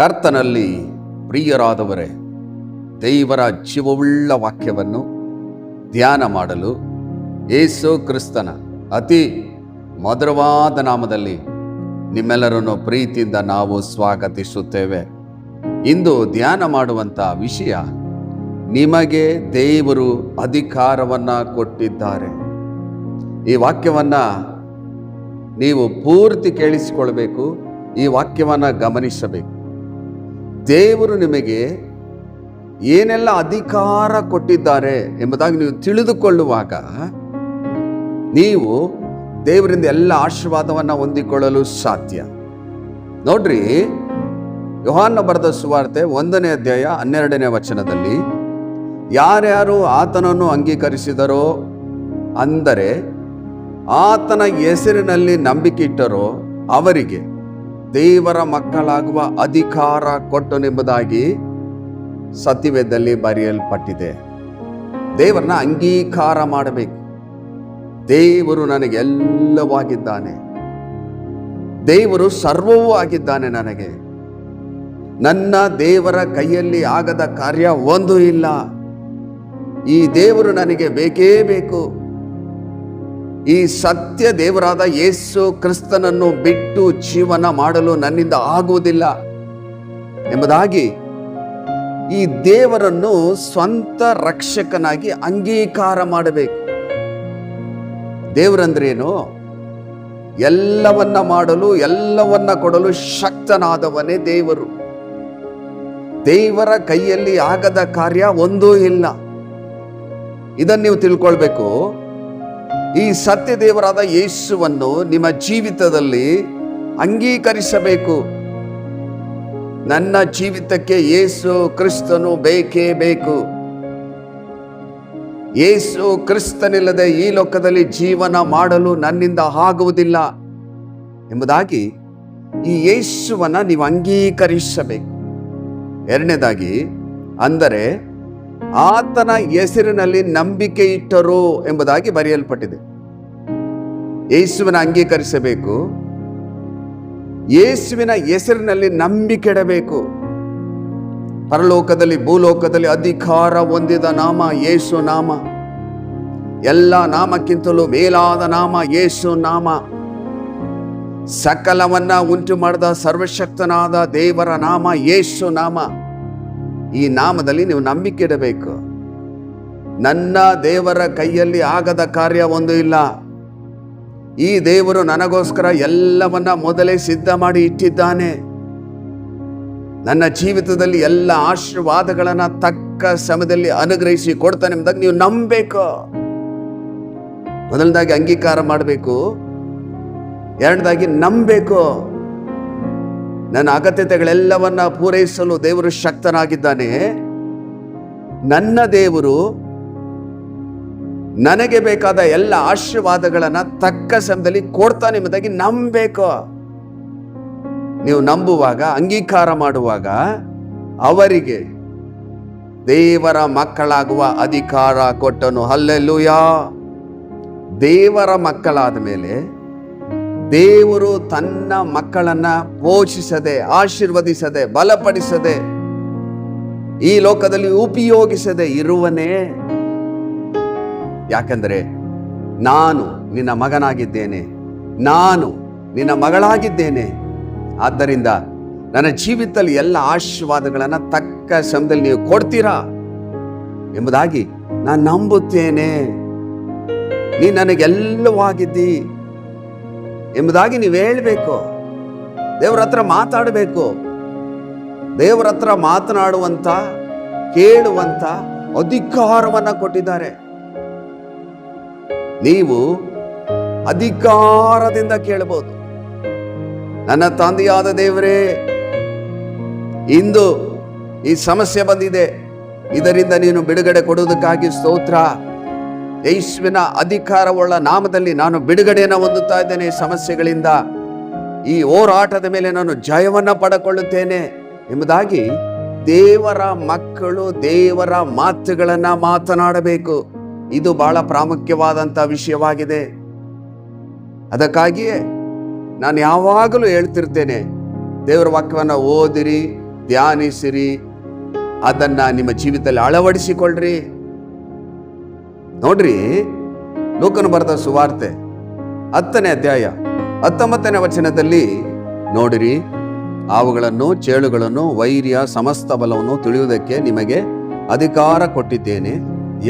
ಕರ್ತನಲ್ಲಿ ಪ್ರಿಯರಾದವರೇ, ದೇವರ ಜೀವವುಳ್ಳ ವಾಕ್ಯವನ್ನು ಧ್ಯಾನ ಮಾಡಲು ಯೇಸು ಕ್ರಿಸ್ತನ ಅತಿ ಮಧುರವಾದ ನಾಮದಲ್ಲಿ ನಿಮ್ಮೆಲ್ಲರನ್ನು ಪ್ರೀತಿಯಿಂದ ನಾವು ಸ್ವಾಗತಿಸುತ್ತೇವೆ. ಇಂದು ಧ್ಯಾನ ಮಾಡುವಂಥ ವಿಷಯ, ನಿಮಗೆ ದೇವರು ಅಧಿಕಾರವನ್ನು ಕೊಟ್ಟಿದ್ದಾರೆ. ಈ ವಾಕ್ಯವನ್ನು ನೀವು ಪೂರ್ತಿ ಕೇಳಿಸಿಕೊಳ್ಬೇಕು, ಈ ವಾಕ್ಯವನ್ನು ಗಮನಿಸಬೇಕು. ದೇವರು ನಿಮಗೆ ಏನೆಲ್ಲ ಅಧಿಕಾರ ಕೊಟ್ಟಿದ್ದಾರೆ ಎಂಬುದಾಗಿ ನೀವು ತಿಳಿದುಕೊಳ್ಳುವಾಗ ನೀವು ದೇವರಿಂದ ಎಲ್ಲ ಆಶೀರ್ವಾದವನ್ನು ಹೊಂದಿಕೊಳ್ಳಲು ಸಾಧ್ಯ. ನೋಡ್ರಿ, ಯೋಹಾನ ಬರೆದ ಸುವಾರ್ತೆ 1ನೇ ಅಧ್ಯಾಯ 12ನೇ ವಚನದಲ್ಲಿ, ಯಾರ್ಯಾರು ಆತನನ್ನು ಅಂಗೀಕರಿಸಿದರೋ, ಅಂದರೆ ಆತನ ಹೆಸರಿನಲ್ಲಿ ನಂಬಿಕೆ ಇಟ್ಟರೋ ಅವರಿಗೆ ದೇವರ ಮಕ್ಕಳಾಗುವ ಅಧಿಕಾರ ಕೊಟ್ಟನೆಂಬುದಾಗಿ ಸತ್ಯವೇದದಲ್ಲಿ ಬರೆಯಲ್ಪಟ್ಟಿದೆ. ದೇವರನ್ನ ಅಂಗೀಕಾರ ಮಾಡಬೇಕು. ದೇವರು ನನಗೆಲ್ಲವಾಗಿದ್ದಾನೆ, ದೇವರು ಸರ್ವವೂ ಆಗಿದ್ದಾನೆ. ನನಗೆ ನನ್ನ ದೇವರ ಕೈಯಲ್ಲಿ ಆಗದ ಕಾರ್ಯ ಒಂದು ಇಲ್ಲ. ಈ ದೇವರು ನನಗೆ ಬೇಕೇ ಬೇಕು. ಈ ಸತ್ಯ ದೇವರಾದ ಯೇಸು ಕ್ರಿಸ್ತನನ್ನು ಬಿಟ್ಟು ಜೀವನ ಮಾಡಲು ನನ್ನಿಂದ ಆಗುವುದಿಲ್ಲ ಎಂಬುದಾಗಿ ಈ ದೇವರನ್ನು ಸ್ವಂತ ರಕ್ಷಕನಾಗಿ ಅಂಗೀಕಾರ ಮಾಡಬೇಕು. ದೇವರಂದ್ರೇನು? ಎಲ್ಲವನ್ನ ಮಾಡಲು, ಎಲ್ಲವನ್ನ ಕೊಡಲು ಶಕ್ತನಾದವನೇ ದೇವರು. ದೇವರ ಕೈಯಲ್ಲಿ ಆಗದ ಕಾರ್ಯ ಒಂದೂ ಇಲ್ಲ. ಇದನ್ನು ನೀವು ತಿಳ್ಕೊಳ್ಬೇಕು. ಈ ಸತ್ಯ ದೇವರಾದ ಯೇಸುವನ್ನು ನಿಮ್ಮ ಜೀವಿತದಲ್ಲಿ ಅಂಗೀಕರಿಸಬೇಕು. ನನ್ನ ಜೀವಿತಕ್ಕೆ ಯೇಸು ಕ್ರಿಸ್ತನು ಬೇಕೇ ಬೇಕು. ಯೇಸು ಕ್ರಿಸ್ತನಿಲ್ಲದೆ ಈ ಲೋಕದಲ್ಲಿ ಜೀವನ ಮಾಡಲು ನನ್ನಿಂದ ಆಗುವುದಿಲ್ಲ ಎಂಬುದಾಗಿ ಈ ಯೇಸುವನ್ನ ನೀವು ಅಂಗೀಕರಿಸಬೇಕು. ಎರಡನೇದಾಗಿ, ಅಂದರೆ ಆತನ ಹೆಸರಿನಲ್ಲಿ ನಂಬಿಕೆ ಇಟ್ಟರು ಎಂಬುದಾಗಿ ಬರೆಯಲ್ಪಟ್ಟಿದೆ. ಯೇಸುವಿನ ಅಂಗೀಕರಿಸಬೇಕು, ಯೇಸುವಿನ ಹೆಸರಿನಲ್ಲಿ ನಂಬಿಕೆ ಇಡಬೇಕು. ಪರಲೋಕದಲ್ಲಿ ಭೂಲೋಕದಲ್ಲಿ ಅಧಿಕಾರ ಹೊಂದಿದ ನಾಮ ಯೇಸು ನಾಮ. ಎಲ್ಲ ನಾಮಕ್ಕಿಂತಲೂ ಮೇಲಾದ ನಾಮ ಯೇಸು ನಾಮ. ಸಕಲವನ್ನ ಉಂಟು ಮಾಡಿದ ಸರ್ವಶಕ್ತನಾದ ದೇವರ ನಾಮ ಯೇಸು ನಾಮ. ಈ ನಾಮದಲ್ಲಿ ನೀವು ನಂಬಿಕೆ ಇಡಬೇಕು. ನನ್ನ ದೇವರ ಕೈಯಲ್ಲಿ ಆಗದ ಕಾರ್ಯ ಒಂದು ಇಲ್ಲ. ಈ ದೇವರು ನನಗೋಸ್ಕರ ಎಲ್ಲವನ್ನ ಮೊದಲೇ ಸಿದ್ಧ ಮಾಡಿ ಇಟ್ಟಿದ್ದಾನೆ. ನನ್ನ ಜೀವಿತದಲ್ಲಿ ಎಲ್ಲ ಆಶೀರ್ವಾದಗಳನ್ನ ತಕ್ಕ ಸಮಯದಲ್ಲಿ ಅನುಗ್ರಹಿಸಿ ಕೊಡ್ತಾನೆ ಎಂಬುದಾಗಿ ನೀವು ನಂಬಬೇಕು. ಮೊದಲನೇದಾಗಿ ಅಂಗೀಕಾರ ಮಾಡಬೇಕು, ಎರಡನೇದಾಗಿ ನಂಬಬೇಕು. ನನ್ನ ಅಗತ್ಯತೆಗಳೆಲ್ಲವನ್ನ ಪೂರೈಸಲು ದೇವರು ಶಕ್ತನಾಗಿದ್ದಾನೆ. ನನ್ನ ದೇವರು ನನಗೆ ಬೇಕಾದ ಎಲ್ಲ ಆಶೀರ್ವಾದಗಳನ್ನ ತಕ್ಕ ಸಮಯದಲ್ಲಿ ಕೊಡ್ತಾನೆ ಎಂಬುದಾಗಿ ನಂಬಬೇಕು. ನೀವು ನಂಬುವಾಗ, ಅಂಗೀಕಾರ ಮಾಡುವಾಗ ಅವರಿಗೆ ದೇವರ ಮಕ್ಕಳಾಗುವ ಅಧಿಕಾರ ಕೊಟ್ಟನು. ಹಲ್ಲೆಲೂಯಾ. ದೇವರ ಮಕ್ಕಳಾದ ಮೇಲೆ ದೇವರು ತನ್ನ ಮಕ್ಕಳನ್ನ ಪೋಷಿಸದೆ, ಆಶೀರ್ವದಿಸದೆ, ಬಲಪಡಿಸದೆ, ಈ ಲೋಕದಲ್ಲಿ ಉಪಯೋಗಿಸದೆ ಇರುವನೇ? ಯಾಕಂದರೆ ನಾನು ನಿನ್ನ ಮಗನಾಗಿದ್ದೇನೆ, ನಾನು ನಿನ್ನ ಮಗಳಾಗಿದ್ದೇನೆ. ಆದ್ದರಿಂದ ನನ್ನ ಜೀವಿತದಲ್ಲಿ ಎಲ್ಲ ಆಶೀರ್ವಾದಗಳನ್ನ ತಕ್ಕ ಸಮಯದಲ್ಲಿ ನೀವು ಕೊಡ್ತೀರಾ ಎಂಬುದಾಗಿ ನಾನು ನಂಬುತ್ತೇನೆ. ನೀ ನನಗೆಲ್ಲವಾಗಿದ್ದಿ ಎಂಬುದಾಗಿ ನೀವು ಹೇಳಬೇಕು. ದೇವರ ಹತ್ರ ಮಾತಾಡಬೇಕು. ದೇವರ ಹತ್ರ ಮಾತನಾಡುವಂತ, ಕೇಳುವಂತ ಅಧಿಕಾರವನ್ನ ಕೊಟ್ಟಿದ್ದಾರೆ. ನೀವು ಅಧಿಕಾರದಿಂದ ಕೇಳಬಹುದು. ನನ್ನ ತಂದೆಯಾದ ದೇವರೇ, ಇಂದು ಈ ಸಮಸ್ಯೆ ಬಂದಿದೆ, ಇದರಿಂದ ನೀನು ಬಿಡುಗಡೆ ಕೊಡುವುದಕ್ಕಾಗಿ ಸ್ತೋತ್ರ. ಯೇಸುವಿನ ಅಧಿಕಾರವುಳ್ಳ ನಾಮದಲ್ಲಿ ನಾನು ಬಿಡುಗಡೆಯನ್ನು ಹೊಂದುತ್ತಾ ಇದ್ದೇನೆ. ಸಮಸ್ಯೆಗಳಿಂದ ಈ ಹೋರಾಟದ ಮೇಲೆ ನಾನು ಜಯವನ್ನ ಪಡೆದುಕೊಳ್ಳುತ್ತೇನೆ ಎಂಬುದಾಗಿ ದೇವರ ಮಕ್ಕಳು ದೇವರ ಮಾತುಗಳನ್ನ ಮಾತನಾಡಬೇಕು. ಇದು ಬಹಳ ಪ್ರಾಮುಖ್ಯವಾದಂಥ ವಿಷಯವಾಗಿದೆ. ಅದಕ್ಕಾಗಿಯೇ ನಾನು ಯಾವಾಗಲೂ ಹೇಳ್ತಿರ್ತೇನೆ, ದೇವರ ವಾಕ್ಯವನ್ನು ಓದಿರಿ, ಧ್ಯಾನಿಸಿರಿ, ಅದನ್ನ ನಿಮ್ಮ ಜೀವಿತದಲ್ಲಿ ಅಳವಡಿಸಿಕೊಳ್ಳ್ರಿ. ನೋಡ್ರಿ, ಲೂಕನ ಬರೆದ ಸುವಾರ್ತೆ 10ನೇ ಅಧ್ಯಾಯ 19ನೇ ವಚನದಲ್ಲಿ ನೋಡಿರಿ, ಅವುಗಳನ್ನು, ಚೇಳುಗಳನ್ನು, ವೈರ್ಯ ಸಮಸ್ತ ಬಲವನ್ನು ತಿಳಿಯುವುದಕ್ಕೆ ನಿಮಗೆ ಅಧಿಕಾರ ಕೊಟ್ಟಿದ್ದೇನೆ,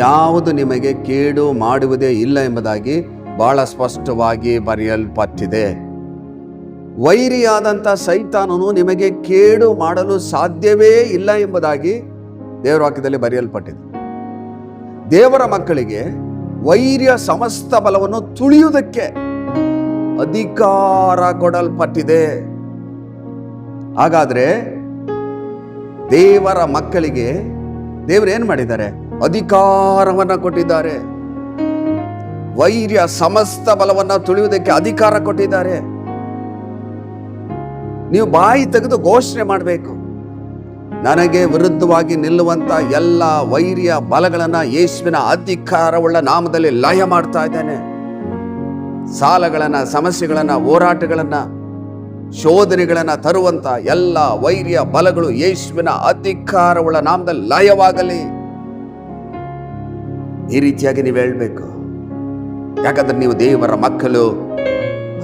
ಯಾವುದು ನಿಮಗೆ ಕೇಡು ಮಾಡುವುದೇ ಇಲ್ಲ ಎಂಬುದಾಗಿ ಬಹಳ ಸ್ಪಷ್ಟವಾಗಿ ಬರೆಯಲ್ಪಟ್ಟಿದೆ. ವೈರಿಯಾದಂಥ ಸೈತಾನನು ನಿಮಗೆ ಕೇಡು ಮಾಡಲು ಸಾಧ್ಯವೇ ಇಲ್ಲ ಎಂಬುದಾಗಿ ದೇವರ ವಾಕ್ಯದಲ್ಲಿ ಬರೆಯಲ್ಪಟ್ಟಿದೆ. ದೇವರ ಮಕ್ಕಳಿಗೆ ವೈರ್ಯ ಸಮಸ್ತ ಬಲವನ್ನು ತುಳಿಯುವುದಕ್ಕೆ ಅಧಿಕಾರ ಕೊಡಲ್ಪಟ್ಟಿದೆ. ಹಾಗಾದ್ರೆ ದೇವರ ಮಕ್ಕಳಿಗೆ ದೇವರು ಏನ್ ಮಾಡಿದ್ದಾರೆ? ಅಧಿಕಾರವನ್ನ ಕೊಟ್ಟಿದ್ದಾರೆ. ವೈರ್ಯ ಸಮಸ್ತ ಬಲವನ್ನ ತುಳಿಯುವುದಕ್ಕೆ ಅಧಿಕಾರ ಕೊಟ್ಟಿದ್ದಾರೆ. ನೀವು ಬಾಯಿ ತೆಗೆದು ಘೋಷಣೆ ಮಾಡಬೇಕು, ನನಗೆ ವಿರುದ್ಧವಾಗಿ ನಿಲ್ಲುವಂತ ಎಲ್ಲ ವೈರ್ಯ ಬಲಗಳನ್ನ ಯೇಸುವಿನ ಅಧಿಕಾರವುಳ್ಳ ನಾಮದಲ್ಲಿ ಲಯ ಮಾಡ್ತಾ ಇದ್ದೇನೆ. ಸಾಲಗಳನ್ನ, ಸಮಸ್ಯೆಗಳನ್ನ, ಹೋರಾಟಗಳನ್ನ, ಶೋಧನೆಗಳನ್ನ ತರುವಂತ ಎಲ್ಲ ವೈರ್ಯ ಬಲಗಳು ಯೇಸುವಿನ ಅಧಿಕಾರವುಳ್ಳ ನಾಮದಲ್ಲಿ ಲಯವಾಗಲಿ. ಈ ರೀತಿಯಾಗಿ ನೀವು ಹೇಳ್ಬೇಕು. ಯಾಕಂದ್ರೆ ನೀವು ದೇವರ ಮಕ್ಕಳು,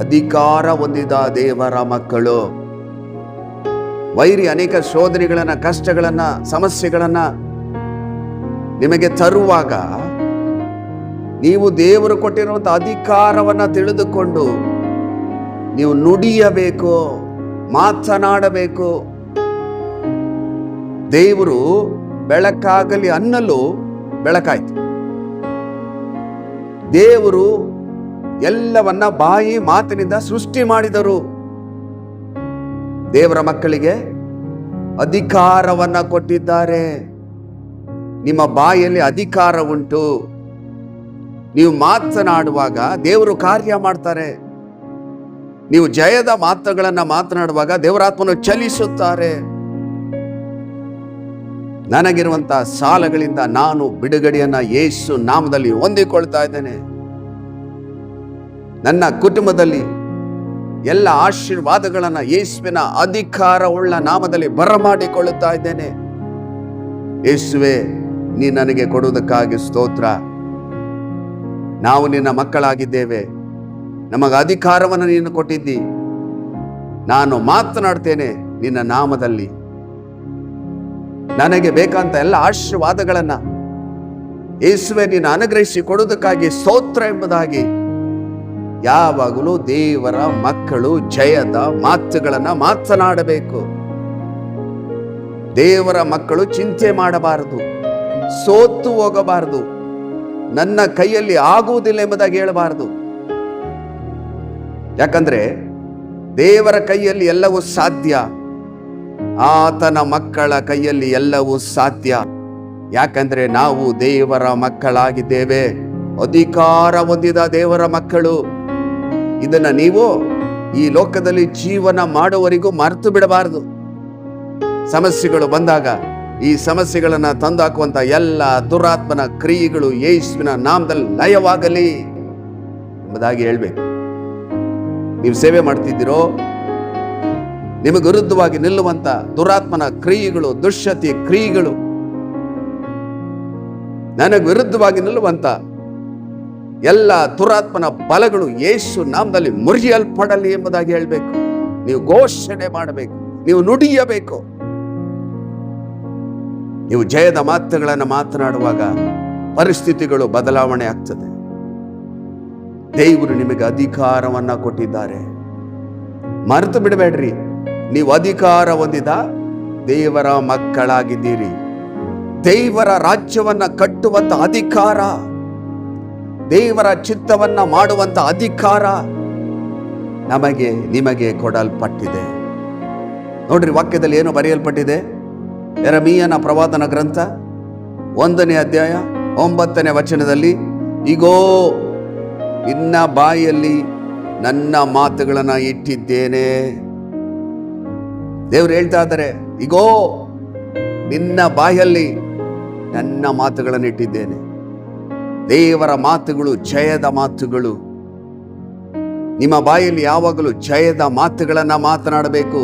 ಅಧಿಕಾರ ಹೊಂದಿದ ದೇವರ ಮಕ್ಕಳು. ವೈರಿ ಅನೇಕ ಶೋಧನೆಗಳನ್ನ, ಕಷ್ಟಗಳನ್ನ, ಸಮಸ್ಯೆಗಳನ್ನ ನಿಮಗೆ ತರುವಾಗ ನೀವು ದೇವರು ಕೊಟ್ಟಿರುವಂತ ಅಧಿಕಾರವನ್ನ ತಿಳಿದುಕೊಂಡು ನೀವು ನುಡಿಯಬೇಕು, ಮಾತನಾಡಬೇಕು. ದೇವರು ಬೆಳಕಾಗಲಿ ಅನ್ನಲು ಬೆಳಕಾಯ್ತು. ದೇವರು ಎಲ್ಲವನ್ನ ಬಾಯಿ ಮಾತಿನಿಂದ ಸೃಷ್ಟಿ ಮಾಡಿದರು. ದೇವರ ಮಕ್ಕಳಿಗೆ ಅಧಿಕಾರವನ್ನ ಕೊಟ್ಟಿದ್ದಾರೆ. ನಿಮ್ಮ ಬಾಯಲ್ಲಿ ಅಧಿಕಾರ ಉಂಟು. ನೀವು ಮಾತನಾಡುವಾಗ ದೇವರು ಕಾರ್ಯ ಮಾಡ್ತಾರೆ. ನೀವು ಜಯದ ಮಾತುಗಳನ್ನ ಮಾತನಾಡುವಾಗ ದೇವರಾತ್ಮನು ಚಲಿಸುತ್ತಾರೆ. ನನಗಿರುವಂತ ಸಾಲಗಳಿಂದ ನಾನು ಬಿಡುಗಡೆಯನ್ನ ಯೇಸು ನಾಮದಲ್ಲಿ ಹೊಂದಿಕೊಳ್ತಾ ಇದ್ದೇನೆ. ನನ್ನ ಕುಟುಂಬದಲ್ಲಿ ಎಲ್ಲ ಆಶೀರ್ವಾದಗಳನ್ನ ಯೇಸುವಿನ ಅಧಿಕಾರವುಳ್ಳ ನಾಮದಲ್ಲಿ ಬರಮಾಡಿಕೊಳ್ಳುತ್ತಾ ಇದ್ದೇನೆ. ಯೇಸುವೆ, ನೀ ನನಗೆ ಕೊಡುವುದಕ್ಕಾಗಿ ಸ್ತೋತ್ರ. ನಾವು ನಿನ್ನ ಮಕ್ಕಳಾಗಿದ್ದೇವೆ. ನಮಗೆ ಅಧಿಕಾರವನ್ನು ನೀನು ಕೊಟ್ಟಿದ್ದಿ. ನಾನು ಮಾತನಾಡ್ತೇನೆ ನಿನ್ನ ನಾಮದಲ್ಲಿ. ನನಗೆ ಬೇಕಂತ ಎಲ್ಲ ಆಶೀರ್ವಾದಗಳನ್ನ ಯೇಸುವೆ ನೀನು ಅನುಗ್ರಹಿಸಿ ಕೊಡುವುದಕ್ಕಾಗಿ ಸ್ತೋತ್ರ ಎಂಬುದಾಗಿ ಯಾವಾಗಲೂ ದೇವರ ಮಕ್ಕಳು ಜಯದ ಮಾತುಗಳನ್ನ ಮಾತನಾಡಬೇಕು. ದೇವರ ಮಕ್ಕಳು ಚಿಂತೆ ಮಾಡಬಾರದು, ಸೋತು ಹೋಗಬಾರದು, ನನ್ನ ಕೈಯಲ್ಲಿ ಆಗುವುದಿಲ್ಲ ಎಂಬುದಾಗಿ ಹೇಳಬಾರದು. ಯಾಕಂದ್ರೆ ದೇವರ ಕೈಯಲ್ಲಿ ಎಲ್ಲವೂ ಸಾಧ್ಯ. ಆತನ ಮಕ್ಕಳ ಕೈಯಲ್ಲಿ ಎಲ್ಲವೂ ಸಾಧ್ಯ. ಯಾಕಂದ್ರೆ ನಾವು ದೇವರ ಮಕ್ಕಳಾಗಿದ್ದೇವೆ, ಅಧಿಕಾರ ಹೊಂದಿದ ದೇವರ ಮಕ್ಕಳು. ಇದನ್ನ ನೀವು ಈ ಲೋಕದಲ್ಲಿ ಜೀವನ ಮಾಡುವವರೆಗೂ ಮರೆತು ಬಿಡಬಾರದು. ಸಮಸ್ಯೆಗಳು ಬಂದಾಗ ಈ ಸಮಸ್ಯೆಗಳನ್ನ ತಂದಾಕುವಂತ ಎಲ್ಲ ದುರಾತ್ಮನ ಕ್ರಿಯೆಗಳು ಯೇಸುವಿನ ನಾಮದಲ್ಲಿ ಲಯವಾಗಲಿ ಎಂಬುದಾಗಿ ಹೇಳ್ಬೇಕು. ನೀವು ಸೇವೆ ಮಾಡ್ತಿದ್ದೀರೋ, ನಿಮಗೆ ವಿರುದ್ಧವಾಗಿ ನಿಲ್ಲುವಂತ ದುರಾತ್ಮನ ಕ್ರಿಯೆಗಳು, ದುಶ್ಯತಿ ಕ್ರಿಯೆಗಳು, ನನಗೆ ವಿರುದ್ಧವಾಗಿ ನಿಲ್ಲುವಂತ ಎಲ್ಲ ದುರಾತ್ಮನ ಬಲಗಳು ಯೇಸು ನಾಮದಲ್ಲಿ ಮುರಿಯಲ್ಪಡಲಿ ಎಂಬುದಾಗಿ ಹೇಳಬೇಕು. ನೀವು ಘೋಷಣೆ ಮಾಡಬೇಕು, ನೀವು ನುಡಿಯಬೇಕು. ನೀವು ಜಯದ ಮಾತುಗಳನ್ನು ಮಾತನಾಡುವಾಗ ಪರಿಸ್ಥಿತಿಗಳು ಬದಲಾವಣೆ ಆಗ್ತದೆ. ದೇವರು ನಿಮಗೆ ಅಧಿಕಾರವನ್ನ ಕೊಟ್ಟಿದ್ದಾರೆ. ಮರೆತು ಬಿಡಬೇಡ್ರಿ, ನೀವು ಅಧಿಕಾರ ಹೊಂದಿದ ದೇವರ ಮಕ್ಕಳಾಗಿದ್ದೀರಿ. ದೇವರ ರಾಜ್ಯವನ್ನ ಕಟ್ಟುವಂತ ಅಧಿಕಾರ, ದೇವರ ಚಿತ್ತವನ್ನ ಮಾಡುವಂತ ಅಧಿಕಾರ ನಮಗೆ ನಿಮಗೆ ಕೊಡಲ್ಪಟ್ಟಿದೆ. ನೋಡ್ರಿ, ವಾಕ್ಯದಲ್ಲಿ ಏನು ಬರೆಯಲ್ಪಟ್ಟಿದೆ? ಯೆರೆಮೀಯನ ಪ್ರವಾದನ ಗ್ರಂಥ 1ನೇ ಅಧ್ಯಾಯ 9ನೇ ವಚನದಲ್ಲಿ, ಇಗೋ ನಿನ್ನ ಬಾಯಲ್ಲಿ ನನ್ನ ಮಾತುಗಳನ್ನ ಇಟ್ಟಿದ್ದೇನೆ. ದೇವರು ಹೇಳ್ತಾ ಇದ್ದಾರೆ, ಇಗೋ ನಿನ್ನ ಬಾಯಲ್ಲಿ ನನ್ನ ಮಾತುಗಳನ್ನು ಇಟ್ಟಿದ್ದೇನೆ. ದೇವರ ಮಾತುಗಳು ಜಯದ ಮಾತುಗಳು. ನಿಮ್ಮ ಬಾಯಲ್ಲಿ ಯಾವಾಗಲೂ ಜಯದ ಮಾತುಗಳನ್ನ ಮಾತನಾಡಬೇಕು.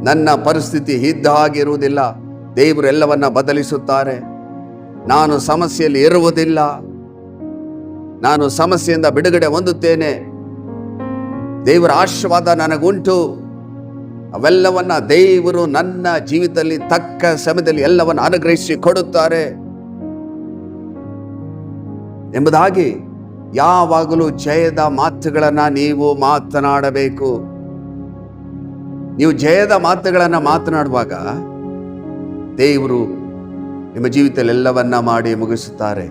ನನ್ನ ಪರಿಸ್ಥಿತಿ ಇದ್ದ ಹಾಗಿರುವುದಿಲ್ಲ, ದೇವರು ಎಲ್ಲವನ್ನ ಬದಲಿಸುತ್ತಾರೆ. ನಾನು ಸಮಸ್ಯೆಯಲ್ಲಿ ಇರುವುದಿಲ್ಲ, ನಾನು ಸಮಸ್ಯೆಯಿಂದ ಬಿಡುಗಡೆ ಹೊಂದುತ್ತೇನೆ, ದೇವರ ಆಶೀರ್ವಾದ ನನಗುಂಟು. ಅವೆಲ್ಲವನ್ನ ದೇವರು ನನ್ನ ಜೀವಿತದಲ್ಲಿ ತಕ್ಕ ಸಮಯದಲ್ಲಿ ಎಲ್ಲವನ್ನು ಅನುಗ್ರಹಿಸಿ ಕೊಡುತ್ತಾರೆ ಎಂಬುದಾಗಿ ಯಾವಾಗಲೂ ಜಯದ ಮಾತುಗಳನ್ನ ನೀವು ಮಾತನಾಡಬೇಕು. ನೀವು ಜಯದ ಮಾತುಗಳನ್ನ ಮಾತನಾಡುವಾಗ ದೇವರು ನಿಮ್ಮ ಜೀವಿತದಲ್ಲಿ ಎಲ್ಲವನ್ನ ಮಾಡಿ ಮುಗಿಸುತ್ತಾರೆ.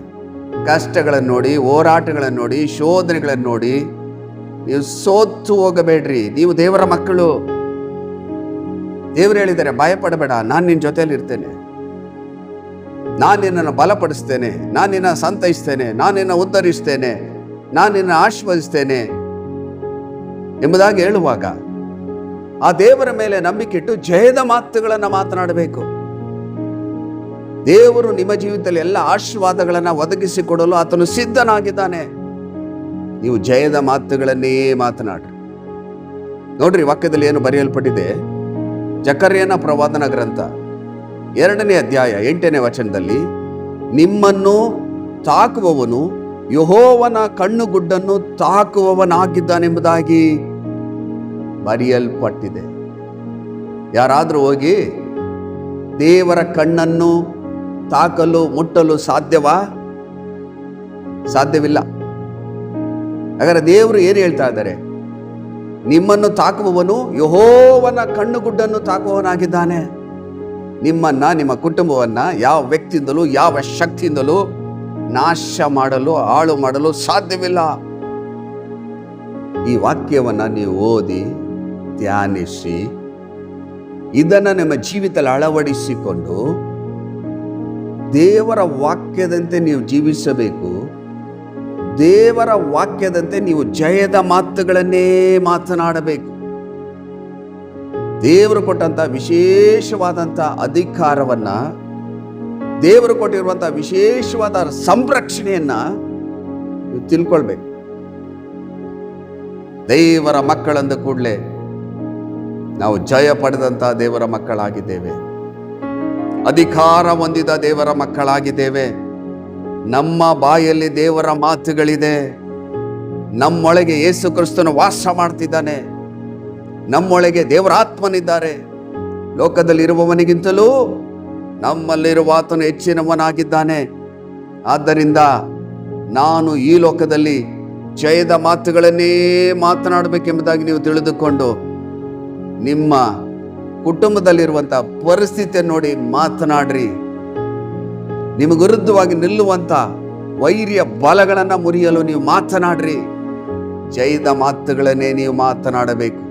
ಕಷ್ಟಗಳನ್ನು ನೋಡಿ, ಹೋರಾಟಗಳನ್ನು ನೋಡಿ, ಶೋಧನೆಗಳನ್ನು ನೋಡಿ ನೀವು ಸೋತು ಹೋಗಬೇಡ್ರಿ. ನೀವು ದೇವರ ಮಕ್ಕಳು. ದೇವರು ಹೇಳಿದ್ದಾರೆ, ಭಯಪಡಬೇಡ, ನಾನು ನಿನ್ನ ಜೊತೆಯಲ್ಲಿ ಇರ್ತೇನೆ, ನಾನು ನಿನ್ನನ್ನು ಬಲಪಡಿಸ್ತೇನೆ, ನಾನು ನಿನ್ನ ಸಂತೈಸ್ತೇನೆ, ನಾನು ನಿನ್ನ ಉದ್ಧರಿಸ್ತೇನೆ, ನಾನು ನಿನ್ನ ಆಶೀರ್ವದಿಸ್ತೇನೆ ಎಂಬುದಾಗಿ ಹೇಳುವಾಗ ಆ ದೇವರ ಮೇಲೆ ನಂಬಿಕೆ ಇಟ್ಟು ಜಯದ ಮಾತುಗಳನ್ನು ಮಾತನಾಡಬೇಕು. ದೇವರು ನಿಮ್ಮ ಜೀವಿತದಲ್ಲಿ ಎಲ್ಲ ಆಶೀರ್ವಾದಗಳನ್ನು ಒದಗಿಸಿಕೊಡಲು ಆತನು ಸಿದ್ಧನಾಗಿದ್ದಾನೆ. ನೀವು ಜಯದ ಮಾತುಗಳನ್ನೇ ಮಾತನಾಡ್ರಿ. ನೋಡ್ರಿ, ವಾಕ್ಯದಲ್ಲಿ ಏನು ಬರೆಯಲ್ಪಟ್ಟಿದೆ? ಜಕರ್ಯನ ಪ್ರವಾದನ ಗ್ರಂಥ 2ನೇ ಅಧ್ಯಾಯ 8ನೇ ವಚನದಲ್ಲಿ, ನಿಮ್ಮನ್ನು ತಾಕುವವನು ಯೆಹೋವನ ಕಣ್ಣುಗುಡ್ಡನ್ನು ತಾಕುವವನಾಗಿದ್ದಾನೆಂಬುದಾಗಿ ಬರೆಯಲ್ಪಟ್ಟಿದೆ. ಯಾರಾದರೂ ಹೋಗಿ ದೇವರ ಕಣ್ಣನ್ನು ತಾಕಲು ಮುಟ್ಟಲು ಸಾಧ್ಯವಾ? ಸಾಧ್ಯವಿಲ್ಲ. ಹಾಗಾದ್ರೆ ದೇವರು ಏನು ಹೇಳ್ತಾ ಇದ್ದಾರೆ? ನಿಮ್ಮನ್ನು ತಾಕುವವನು ಯೆಹೋವನ ಕಣ್ಣುಗುಡ್ಡನ್ನು ತಾಕುವವನಾಗಿದ್ದಾನೆ. ನಿಮ್ಮನ್ನ, ನಿಮ್ಮ ಕುಟುಂಬವನ್ನ ಯಾವ ವ್ಯಕ್ತಿಯಿಂದಲೂ ಯಾವ ಶಕ್ತಿಯಿಂದಲೂ ನಾಶ ಮಾಡಲು, ಹಾಳು ಮಾಡಲು ಸಾಧ್ಯವಿಲ್ಲ. ಈ ವಾಕ್ಯವನ್ನ ನೀವು ಓದಿ ಧ್ಯಾನಿಸಿ ಇದನ್ನ ನಿಮ್ಮ ಜೀವಿತದಲ್ಲಿ ಅಳವಡಿಸಿಕೊಂಡು ದೇವರ ವಾಕ್ಯದಂತೆ ನೀವು ಜೀವಿಸಬೇಕು. ದೇವರ ವಾಕ್ಯದಂತೆ ನೀವು ಜಯದ ಮಾತುಗಳನ್ನೇ ಮಾತನಾಡಬೇಕು. ದೇವರು ಕೊಟ್ಟಂತ ವಿಶೇಷವಾದಂಥ ಅಧಿಕಾರವನ್ನ, ದೇವರು ಕೊಟ್ಟಿರುವಂತಹ ವಿಶೇಷವಾದ ಸಂರಕ್ಷಣೆಯನ್ನ ನೀವು ತಿಳ್ಕೊಳ್ಬೇಕು. ದೇವರ ಮಕ್ಕಳಂದ ಕೂಡಲೇ ನಾವು ಜಯ ಪಡೆದಂತ ದೇವರ ಮಕ್ಕಳಾಗಿದ್ದೇವೆ, ಅಧಿಕಾರ ಹೊಂದಿದ ದೇವರ ಮಕ್ಕಳಾಗಿದ್ದೇವೆ. ನಮ್ಮ ಬಾಯಲ್ಲಿ ದೇವರ ಮಾತುಗಳಿದೆ. ನಮ್ಮೊಳಗೆ ಯೇಸು ಕ್ರಿಸ್ತನು ವಾಸ ಮಾಡ್ತಿದ್ದಾನೆ. ನಮ್ಮೊಳಗೆ ದೇವರ ಆತ್ಮನಿದ್ದಾರೆ. ಲೋಕದಲ್ಲಿರುವವನಿಗಿಂತಲೂ ನಮ್ಮಲ್ಲಿರುವ ಆತನು ಹೆಚ್ಚಿನವನಾಗಿದ್ದಾನೆ. ಆದ್ದರಿಂದ ನಾನು ಈ ಲೋಕದಲ್ಲಿ ಜಯದ ಮಾತುಗಳನ್ನೇ ಮಾತನಾಡಬೇಕೆಂಬುದಾಗಿ ನೀವು ತಿಳಿದುಕೊಂಡು ನಿಮ್ಮ ಕುಟುಂಬದಲ್ಲಿರುವಂಥ ಪರಿಸ್ಥಿತಿಯನ್ನು ನೋಡಿ ಮಾತನಾಡ್ರಿ. ನಿಮಗೆ ವಿರುದ್ಧವಾಗಿ ನಿಲ್ಲುವಂಥ ವೈರ್ಯ ಬಲಗಳನ್ನು ಮುರಿಯಲು ನೀವು ಮಾತನಾಡ್ರಿ. ಜಯದ ಮಾತುಗಳನ್ನೇ ನೀವು ಮಾತನಾಡಬೇಕು.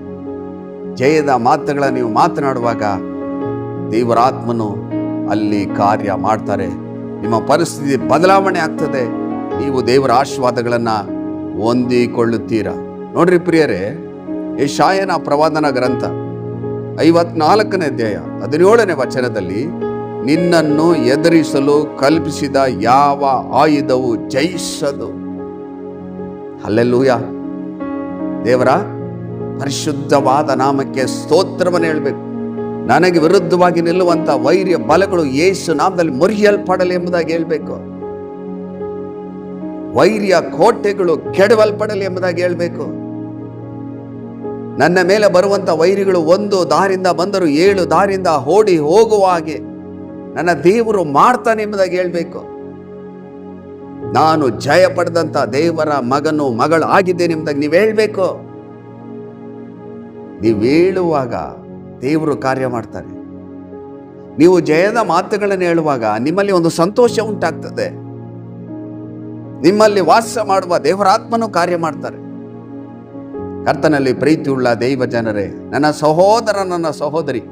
ಜಯದ ಮಾತುಗಳನ್ನು ನೀವು ಮಾತನಾಡುವಾಗ ದೇವರಾತ್ಮನು ಅಲ್ಲಿ ಕಾರ್ಯ ಮಾಡ್ತಾರೆ. ನಿಮ್ಮ ಪರಿಸ್ಥಿತಿ ಬದಲಾವಣೆ ಆಗ್ತದೆ. ನೀವು ದೇವರ ಆಶೀರ್ವಾದಗಳನ್ನು ಹೊಂದಿಕೊಳ್ಳುತ್ತೀರಾ. ನೋಡ್ರಿ ಪ್ರಿಯರೇ, ಯೆಶಾಯನ ಪ್ರವಾದನ ಗ್ರಂಥ 54ನೇ ಅಧ್ಯಾಯ 17ನೇ ವಚನದಲ್ಲಿ, ನಿನ್ನನ್ನು ಎದುರಿಸಲು ಕಲ್ಪಿಸಿದ ಯಾವ ಆಯುಧವು ಜಯಿಸದು. ಹಲ್ಲೆಲೂಯಾ. ದೇವರ ಪರಿಶುದ್ಧವಾದ ನಾಮಕ್ಕೆ ಸ್ತೋತ್ರವನ್ನು ಹೇಳಬೇಕು. ನನಗೆ ವಿರುದ್ಧವಾಗಿ ನಿಲ್ಲುವಂತ ವೈರ್ಯ ಬಲಗಳು ಯೇಸು ನಾಮದಲ್ಲಿ ಮುರಿಯಲ್ಪಡಲಿ ಎಂಬುದಾಗಿ ಹೇಳಬೇಕು. ವೈರ್ಯ ಕೋಟೆಗಳು ಕೆಡವಲ್ಪಡಲಿ ಎಂಬುದಾಗಿ ಹೇಳಬೇಕು. ನನ್ನ ಮೇಲೆ ಬರುವಂತ ವೈರಿಗಳು ಒಂದು ದಾರಿಯಿಂದ ಬಂದರು 7 ದಾರಿಯಿಂದ ಓಡಿ ಹೋಗುವ ಹಾಗೆ ನನ್ನ ದೇವರು ಮಾಡ್ತಾನೆ ಎಂಬುದಾಗಿ ಹೇಳಬೇಕು. ನಾನು ಜಯ ಪಡೆದಂತ ದೇವರ ಮಗನು ಮಗಳು ಆಗಿದ್ದೇನೆ ಎಂಬುದಾಗಿ ನೀವು ಹೇಳಬೇಕು. ನೀವು ಹೇಳುವಾಗ ದೇವರು ಕಾರ್ಯ ಮಾಡ್ತಾರೆ. ನೀವು ಜಯದ ಮಾತುಗಳನ್ನು ಹೇಳುವಾಗ ನಿಮ್ಮಲ್ಲಿ ಒಂದು ಸಂತೋಷ ಉಂಟಾಗ್ತದೆ. ನಿಮ್ಮಲ್ಲಿ ವಾಸ ಮಾಡುವ ದೇವರಾತ್ಮನು ಕಾರ್ಯ ಮಾಡ್ತಾರೆ. ಕರ್ತನಲ್ಲಿ ಪ್ರೀತಿಯುಳ್ಳ ದೈವ ಜನರೇ, ನನ್ನ ಸಹೋದರ, ನನ್ನ ಸಹೋದರಿ,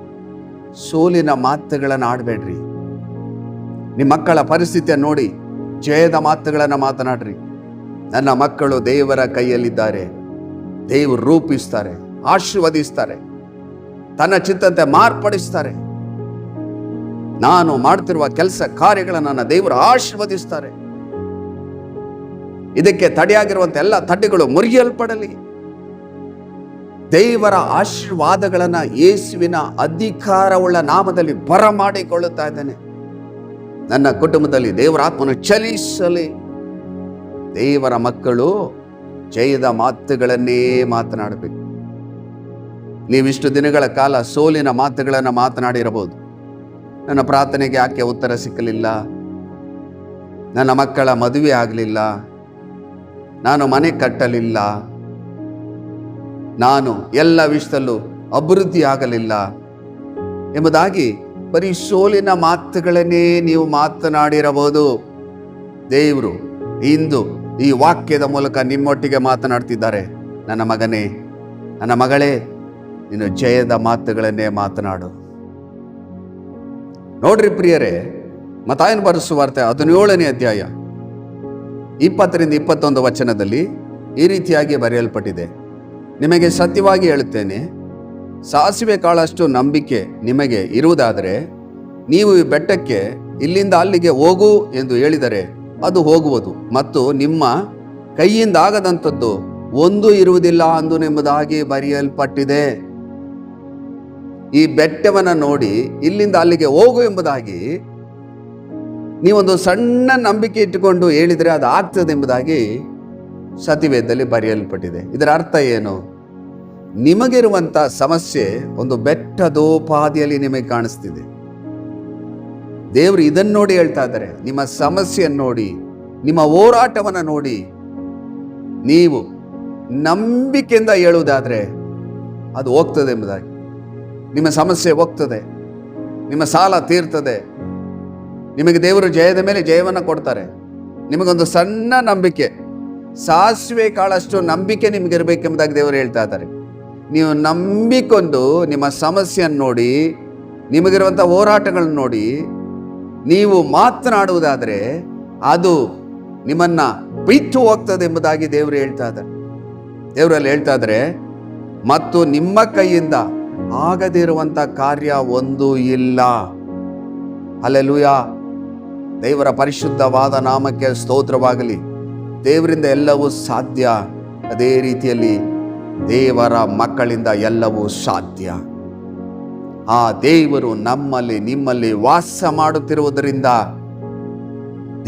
ಸೋಲಿನ ಮಾತುಗಳನ್ನು ಆಡಬೇಡ್ರಿ. ನಿಮ್ಮ ಮಕ್ಕಳ ಪರಿಸ್ಥಿತಿಯನ್ನು ನೋಡಿ ಜಯದ ಮಾತುಗಳನ್ನು ಮಾತನಾಡ್ರಿ. ನನ್ನ ಮಕ್ಕಳು ದೇವರ ಕೈಯಲ್ಲಿದ್ದಾರೆ. ದೇವರು ರೂಪಿಸ್ತಾರೆ, ಆಶೀರ್ವದಿಸ್ತಾರೆ, ತನ್ನ ಚಿತ್ತಂತೆ ಮಾರ್ಪಡಿಸ್ತಾರೆ. ನಾನು ಮಾಡ್ತಿರುವ ಕೆಲಸ ಕಾರ್ಯಗಳನ್ನು ನನ್ನ ದೇವರು ಆಶೀರ್ವದಿಸ್ತಾರೆ. ಇದಕ್ಕೆ ತಡೆಯಾಗಿರುವಂಥ ಎಲ್ಲ ತಡೆಗಳು ಮುರಿಯಲ್ಪಡಲಿ. ದೇವರ ಆಶೀರ್ವಾದಗಳನ್ನ ಯೇಸುವಿನ ಅಧಿಕಾರವುಳ್ಳ ನಾಮದಲ್ಲಿ ಬರಮಾಡಿಕೊಳ್ಳುತ್ತಾ ಇದ್ದೇನೆ. ನನ್ನ ಕುಟುಂಬದಲ್ಲಿ ದೇವರ ಆತ್ಮನು ಚಲಿಸಲಿ. ದೇವರ ಮಕ್ಕಳು ಜಯದ ಮಾತುಗಳನ್ನೇ ಮಾತನಾಡಬೇಕು. ನೀವಿಷ್ಟು ದಿನಗಳ ಕಾಲ ಸೋಲಿನ ಮಾತುಗಳನ್ನು ಮಾತನಾಡಿರಬಹುದು. ನನ್ನ ಪ್ರಾರ್ಥನೆಗೆ ಯಾಕೆ ಉತ್ತರ ಸಿಕ್ಕಲಿಲ್ಲ, ನನ್ನ ಮಕ್ಕಳ ಮದುವೆ ಆಗಲಿಲ್ಲ, ನಾನು ಮನೆ ಕಟ್ಟಲಿಲ್ಲ, ನಾನು ಎಲ್ಲ ವಿಷಯದಲ್ಲೂ ಅಭಿವೃದ್ಧಿ ಆಗಲಿಲ್ಲ ಎಂಬುದಾಗಿ ಬರೀ ಸೋಲಿನ ಮಾತುಗಳನ್ನೇ ನೀವು ಮಾತನಾಡಿರಬಹುದು. ದೇವರು ಇಂದು ಈ ವಾಕ್ಯದ ಮೂಲಕ ನಿಮ್ಮೊಟ್ಟಿಗೆ ಮಾತನಾಡ್ತಿದ್ದಾರೆ. ನನ್ನ ಮಗನೇ, ನನ್ನ ಮಗಳೇ, ನೀನು ಜಯದ ಮಾತುಗಳನ್ನೇ ಮಾತನಾಡು. ನೋಡ್ರಿ ಪ್ರಿಯರೇ, ಮತ್ತಾಯನ ಬರೆದ ಸುವಾರ್ತೆ 17ನೇ ಅಧ್ಯಾಯ 20ರಿಂದ 21 ವಚನದಲ್ಲಿ ಈ ರೀತಿಯಾಗಿ ಬರೆಯಲ್ಪಟ್ಟಿದೆ. ನಿಮಗೆ ಸತ್ಯವಾಗಿ ಹೇಳುತ್ತೇನೆ, ಸಾಸಿವೆ ಕಾಳಷ್ಟು ನಂಬಿಕೆ ನಿಮಗೆ ಇರುವುದಾದರೆ ನೀವು ಈ ಬೆಟ್ಟಕ್ಕೆ ಇಲ್ಲಿಂದ ಅಲ್ಲಿಗೆ ಹೋಗು ಎಂದು ಹೇಳಿದರೆ ಅದು ಹೋಗುವುದು, ಮತ್ತು ನಿಮ್ಮ ಕೈಯಿಂದ ಆಗದಂಥದ್ದು ಒಂದು ಇರುವುದಿಲ್ಲ ಅಂದು ಎಂಬುದಾಗಿ ಬರೆಯಲ್ಪಟ್ಟಿದೆ. ಈ ಬೆಟ್ಟವನ್ನು ನೋಡಿ ಇಲ್ಲಿಂದ ಅಲ್ಲಿಗೆ ಹೋಗು ಎಂಬುದಾಗಿ ನೀವೊಂದು ಸಣ್ಣ ನಂಬಿಕೆ ಇಟ್ಟುಕೊಂಡು ಹೇಳಿದರೆ ಅದು ಆಗ್ತದೆ ಎಂಬುದಾಗಿ ಸತ್ಯವೇದದಲ್ಲಿ ಬರೆಯಲ್ಪಟ್ಟಿದೆ. ಇದರ ಅರ್ಥ ಏನು? ನಿಮಗಿರುವಂಥ ಸಮಸ್ಯೆ ಒಂದು ಬೆಟ್ಟದೋಪಾದಿಯಲ್ಲಿ ನಿಮಗೆ ಕಾಣಿಸ್ತಿದೆ. ದೇವರು ಇದನ್ನು ನೋಡಿ ಹೇಳ್ತಾ ಇದ್ದಾರೆ, ನಿಮ್ಮ ಸಮಸ್ಯೆಯನ್ನು ನೋಡಿ, ನಿಮ್ಮ ಹೋರಾಟವನ್ನು ನೋಡಿ ನೀವು ನಂಬಿಕೆಯಿಂದ ಹೇಳುವುದಾದರೆ ಅದು ಹೋಗ್ತದೆ ಎಂಬುದಾಗಿ. ನಿಮ್ಮ ಸಮಸ್ಯೆ ಹೋಗ್ತದೆ, ನಿಮ್ಮ ಸಾಲ ತೀರ್ತದೆ, ನಿಮಗೆ ದೇವರು ಜಯದ ಮೇಲೆ ಜಯವನ್ನು ಕೊಡ್ತಾರೆ. ನಿಮಗೊಂದು ಸಣ್ಣ ನಂಬಿಕೆ, ಸಾಸಿವೆ ಕಾಳಷ್ಟು ನಂಬಿಕೆ ನಿಮಗಿರಬೇಕೆಂಬುದಾಗಿ ದೇವರು ಹೇಳ್ತಾ ಇದ್ದಾರೆ. ನೀವು ನಂಬಿಕೊಂಡು ನಿಮ್ಮ ಸಮಸ್ಯೆಯನ್ನು ನೋಡಿ, ನಿಮಗಿರುವಂಥ ಹೋರಾಟಗಳನ್ನು ನೋಡಿ ನೀವು ಮಾತನಾಡುವುದಾದರೆ ಅದು ನಿಮ್ಮನ್ನು ಬಿಟ್ಟು ಹೋಗ್ತದೆ ಎಂಬುದಾಗಿ ದೇವರು ಹೇಳ್ತಾ ಇದ್ದಾರೆ. ದೇವರಲ್ಲಿ ಹೇಳ್ತಾ ಇದ್ದಾರೆ, ಮತ್ತು ನಿಮ್ಮ ಕೈಯಿಂದ ಆಗದಿರುವಂಥ ಕಾರ್ಯ ಒಂದು ಇಲ್ಲ. ಹಲ್ಲೆಲೂಯಾ. ದೇವರ ಪರಿಶುದ್ಧವಾದ ನಾಮಕ್ಕೆ ಸ್ತೋತ್ರವಾಗಲಿ. ದೇವರಿಂದ ಎಲ್ಲವೂ ಸಾಧ್ಯ. ಅದೇ ರೀತಿಯಲ್ಲಿ ದೇವರ ಮಕ್ಕಳಿಂದ ಎಲ್ಲವೂ ಸಾಧ್ಯ. ಆ ದೇವರು ನಮ್ಮಲ್ಲಿ ನಿಮ್ಮಲ್ಲಿ ವಾಸ ಮಾಡುತ್ತಿರುವುದರಿಂದ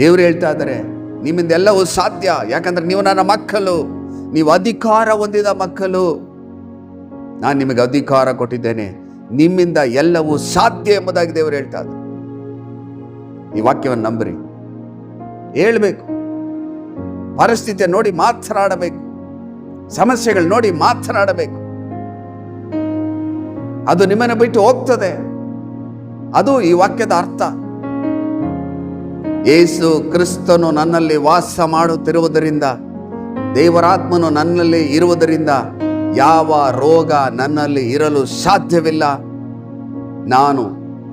ದೇವರು ಹೇಳ್ತಾ ಇದ್ದಾರೆ, ನಿಮ್ಮಿಂದ ಎಲ್ಲವೂ ಸಾಧ್ಯ. ಯಾಕಂದ್ರೆ ನೀವು ನನ್ನ ಮಕ್ಕಳು, ನೀವು ಅಧಿಕಾರ ಹೊಂದಿದ ಮಕ್ಕಳು. ನಾನು ನಿಮಗೆ ಅಧಿಕಾರ ಕೊಟ್ಟಿದ್ದೇನೆ, ನಿಮ್ಮಿಂದ ಎಲ್ಲವೂ ಸಾಧ್ಯ ಎಂಬುದಾಗಿ ದೇವರು ಹೇಳ್ತಾ ಇದ್ದಾರೆ. ಈ ವಾಕ್ಯವನ್ನು ನಂಬ್ರಿ, ಹೇಳ್ಬೇಕು. ಪರಿಸ್ಥಿತಿಯ ನೋಡಿ ಮಾತನಾಡಬೇಕು, ಸಮಸ್ಯೆಗಳು ನೋಡಿ ಮಾತನಾಡಬೇಕು. ಅದು ನಿಮ್ಮನ್ನು ಬಿಟ್ಟು ಹೋಗ್ತದೆ. ಅದು ಈ ವಾಕ್ಯದ ಅರ್ಥ. ಯೇಸು ಕ್ರಿಸ್ತನು ನನ್ನಲ್ಲಿ ವಾಸ ಮಾಡುತ್ತಿರುವುದರಿಂದ, ದೇವರಾತ್ಮನು ನನ್ನಲ್ಲಿ ಇರುವುದರಿಂದ ಯಾವ ರೋಗ ನನ್ನಲ್ಲಿ ಇರಲು ಸಾಧ್ಯವಿಲ್ಲ. ನಾನು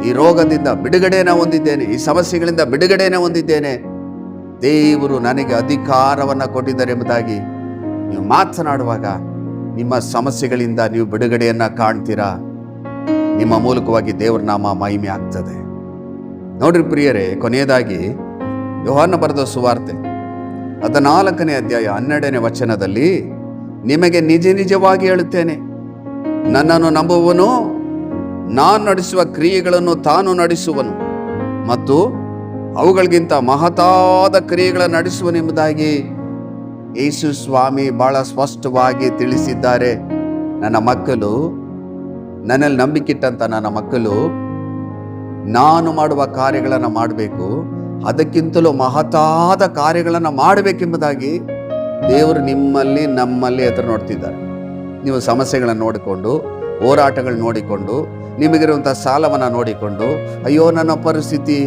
ಈ ರೋಗದಿಂದ ಬಿಡುಗಡೆನ ಹೊಂದಿದ್ದೇನೆ, ಈ ಸಮಸ್ಯೆಗಳಿಂದ ಬಿಡುಗಡೆನ ಹೊಂದಿದ್ದೇನೆ. ದೇವರು ನನಗೆ ಅಧಿಕಾರವನ್ನು ಕೊಟ್ಟಿದ್ದಾರೆ ಎಂಬುದಾಗಿ ನೀವು ಮಾತನಾಡುವಾಗ ನಿಮ್ಮ ಸಮಸ್ಯೆಗಳಿಂದ ನೀವು ಬಿಡುಗಡೆಯನ್ನು ಕಾಣ್ತೀರಾ. ನಿಮ್ಮ ಮೂಲಕವಾಗಿ ದೇವರ ನಾಮ ಮಹಿಮೆ ಆಗ್ತದೆ. ನೋಡ್ರಿ ಪ್ರಿಯರೇ, ಕೊನೆಯದಾಗಿ ಯೋಹಾನ ಬರೆದ ಸುವಾರ್ತೆ 14ನೇ ಅಧ್ಯಾಯ 12ನೇ ವಚನದಲ್ಲಿ, ನಿಮಗೆ ನಿಜ ನಿಜವಾಗಿ ಹೇಳುತ್ತೇನೆ, ನನ್ನನ್ನು ನಂಬುವವನು ನಾನು ನಡೆಸುವ ಕ್ರಿಯೆಗಳನ್ನು ತಾನು ನಡೆಸುವನು, ಮತ್ತು ಅವುಗಳಿಗಿಂತ ಮಹತಾದ ಕ್ರಿಯೆಗಳನ್ನು ನಡೆಸುವನೆಂಬುದಾಗಿ ಯೇಸು ಸ್ವಾಮಿ ಬಹಳ ಸ್ಪಷ್ಟವಾಗಿ ತಿಳಿಸಿದ್ದಾರೆ. ನನ್ನ ಮಕ್ಕಳು, ನನ್ನಲ್ಲಿ ನಂಬಿಕಿಟ್ಟಂತ ನನ್ನ ಮಕ್ಕಳು ನಾನು ಮಾಡುವ ಕಾರ್ಯಗಳನ್ನು ಮಾಡಬೇಕು, ಅದಕ್ಕಿಂತಲೂ ಮಹತಾದ ಕಾರ್ಯಗಳನ್ನು ಮಾಡಬೇಕೆಂಬುದಾಗಿ ದೇವರು ನಿಮ್ಮಲ್ಲಿ ನಮ್ಮಲ್ಲಿ ಎದುರು ನೋಡ್ತಿದ್ದಾರೆ. ನೀವು ಸಮಸ್ಯೆಗಳನ್ನು ನೋಡಿಕೊಂಡು, ಹೋರಾಟಗಳು ನೋಡಿಕೊಂಡು, ನಿಮಗಿರುವಂಥ ಸಾಲವನ್ನು ನೋಡಿಕೊಂಡು, ಅಯ್ಯೋ ನನ್ನ ಪರಿಸ್ಥಿತಿ,